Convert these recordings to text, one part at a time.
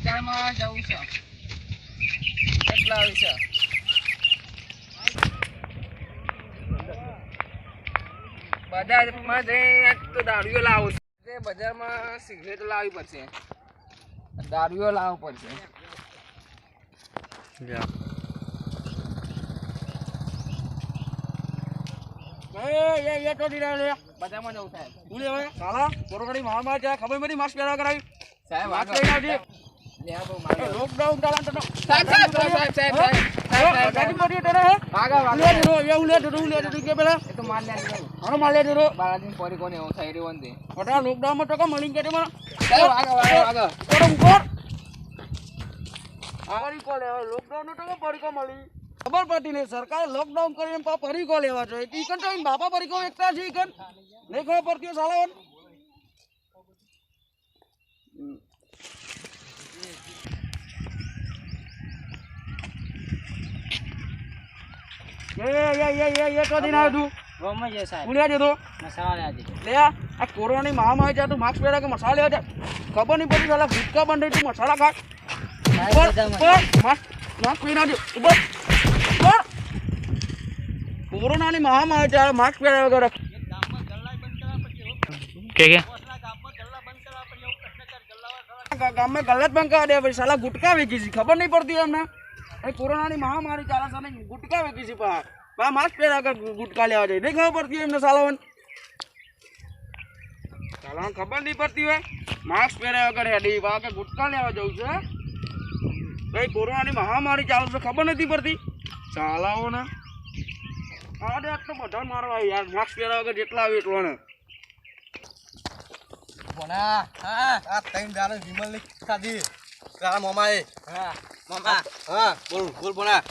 બજારમાં જવું છે, કેટલા આવી છે? બજારમાં જઈને તો દારૂઓ લાવું છે. બજારમાં સિગરેટ લાવવી પડશે, દારૂઓ લાવવું પડશે. બજારમાં જવું સાહેબ. શું લેવાય સાલા કોરોનાની મહામારી છે, ખબર નથી માસ્ક પહેરવા કરાવી સાહેબ માસ્ક લઈને આવજે. લોકડાઉન ચાલે ખબર પડતી નહીં. સરકારે લોકડાઉન કરીને પરીકો લેવા જોઈએ. બાપા પરીકો એકતા છે નહીં ખબર પડતી સાલા. કોરોનાની મહામારી છે, તું માસ્ક પહેરા કે મસાલા લેવા છે? ખબર નહીં પડી સાલા ગુટકા બંધ તું મસાલા ખા. માસ્ક પહેરી નાખજો. કોરોનાની મહામારી છે, માસ્ક પહેર્યા વગર ગામમાં ગલ્લા જ બંધ કરવા દે. પછી સાલા ગુટકા વેચી છે, ખબર નહીં પડતી એમને. કોરોનાની મહામારી ચાલે છે, ગુટકા વેચી છે. માસ્ક પહેર્યા વગર ગુટકા લેવા જાય નહીં ખબર પડતી એમને સાલાવન. સાલાવન ખબર નહીં પડતી હોય માસ્ક પહેર્યા વગર હેડી કે ગુટકા લેવા જવું છે. ભાઈ કોરોનાની મહામારી ચાલે છે, ખબર નથી પડતી સાલાઓને. અરે આટલો બધા મારવા યાર, માસ્ક પહેર્યા વગર જેટલા આવે એટલો ને. ત્રણ દાડા વિમલ ની ખાધી તારા મોમાએ. મામા હા બોલ બોલ બોલા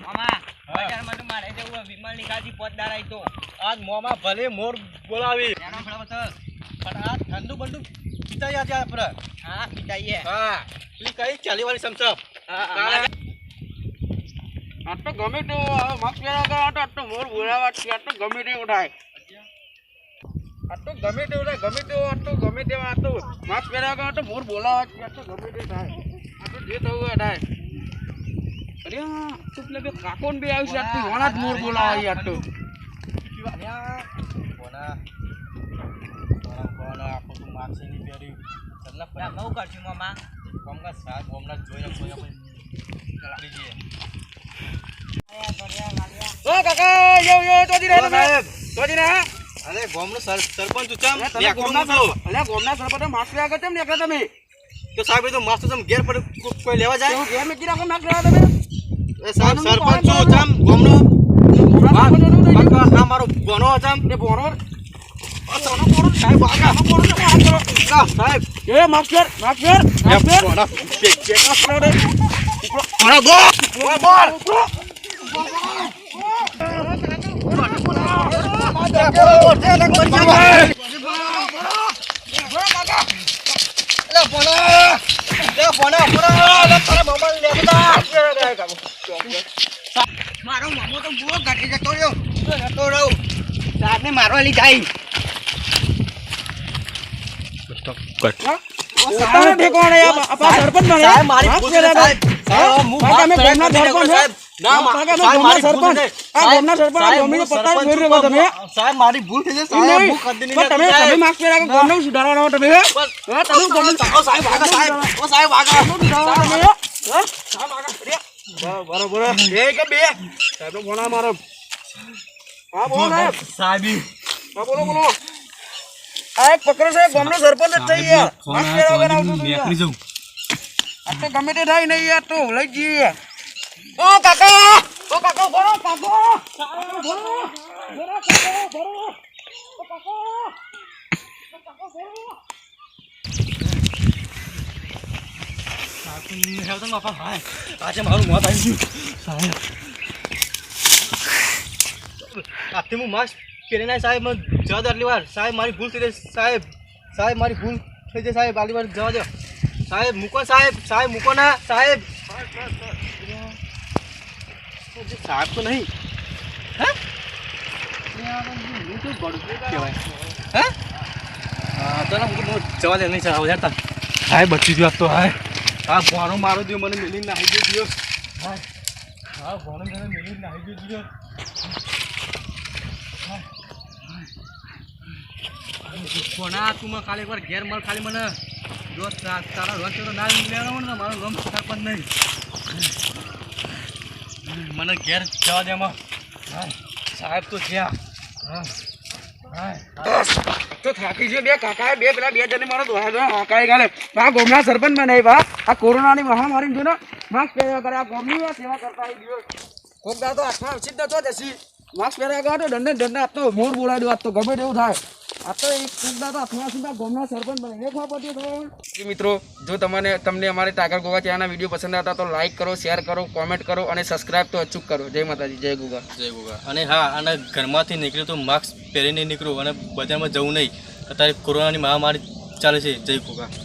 મામા બજારમાં તો મારે જવું વિમલ ની કાજી પોત દાડાઈ તો આજ મોમા ભલે મોર બોલાવી એનો ફળવત પણ આ ઠંડુ બંડુ પીતા યાદ આપણે. હા પિતાઈએ હા પેલી કઈ ચાલી વાળી સમસપ. આટલો ગમે તેવો માસ્ક પહેર્યા વગર આટલો મોર બોલાવા આટલો ગમે તેવો થાય. આટલો ગમે તેવો થાય, ગમે તેવો આટલો ગમે તેવો આટલો માસ્ક પહેર્યા વગર આટલો મોર બોલાવા આટલો ગમે તે થાય. આટલું જે થવું હોય થાય. અરે તો પેલા બે કાકો ને બે આવી છે, આટલું ઘણા જ મોર બોલાવા આટલું. બહુ કરશું મામા. ઓ કાકા યો યો તો દી રહે તમે તો દી રહે. અરે ગામનો સરપંચ ઉચામ તમે ગોમના સરપંચ માસ્ક પહેર્યા વગર કેમ નીકળ્યા તમે? તો સાહેબ તો માસ્ટર તમે ઘેર પર કોઈ લેવા જાય ઘેર મેકી રાખો માસ્ક પહેર્યા તમે. સાહેબ સરપંચ ઉચામ ગામનો આ મારો બોનો ઉચામ એ બોરો સાહેબ સાહેબ એ માસ્ક પહેર મારો મામો તો બહુ ઘટી જતો રહ્યો સાહેબ ને મારવા લઈ જાય. મારી ભૂલ થઈ સાહેબ. બોલો આ એક પકડો છે, ગામનો સરપંચ જ થઈ યાર. માસ્ક પહેર્યા વગર આવતું હતું યાર. આ તો ગમે તે થાય નહીં યાર, તો લઈ જઈએ. ઓ કાકા ભરો કાકો ભરો આજે મારું મોત આવી ગયું સાહેબ. આથી હું માસ્ક પહેરીને સાહેબ જવા આટલી વાર સાહેબ મારી ભૂલ થઈ ગઈ સાહેબ. સાહેબ મારી ભૂલ થઈ જાય સાહેબ આગલી વાર જવા દો સાહેબ મૂકો સાહેબ સાહેબ મૂકો ના સાહેબ સાહેબ તો નહીં હે કહેવાય હે હા તો ના હું જવા દે નહીં સાહેબ યાર હાય બચી ગયો તો હાય હા ભણો મારો દો મને મિલી નાહી ગયો હાય હા ભણો મને મિલી નાહી ગયો કોના તું મને ખાલી એકવાર ઘેર મળ ખાલી મને જો તારા રોજ તો ના લેવાનો ને મારો રોમ સરપંચ નહીં મને ઘેર જવા દે એમાં સાહેબ તો જ્યાં તો થાકી ગયો બે કાકાએ બે પેલા બે જણે મારો કાકાએ ગાલે આ ગોમના સરપંચ બનાવી બા આ કોરોનાની મહામારી જો ને માસ્ક પહેર્યા કરે આ ગોમની સેવા કરતા આવી ગયો કોક દા તો આઠમા સીધા તો જશી માસ્ક પહેર્યા કરે તો દંડે આ તો મોર બોલાવી દો આ તો ગમે તેવું થાય આ તો એક કોક દા તો આઠમા સીધા ગોમના સરપંચ બનાવીને ખબર પડતી તો મિત્રો જો તમને અમારે ટાગર ગોગા ચેનલના વિડીયો પસંદ આવતા તો લાઈક કરો શેર કરો કોમેન્ટ કરો અને સબસ્ક્રાઇબ તો અચૂક કરો જય માતાજી જય ગોગા અને હા અને ઘરમાંથી નીકળ્યું તો માસ્ક પહેરીને નીકળવું અને બજારમાં જવું નહીં અત્યારે કોરોનાની મહામારી ચાલે છે જય ગોગા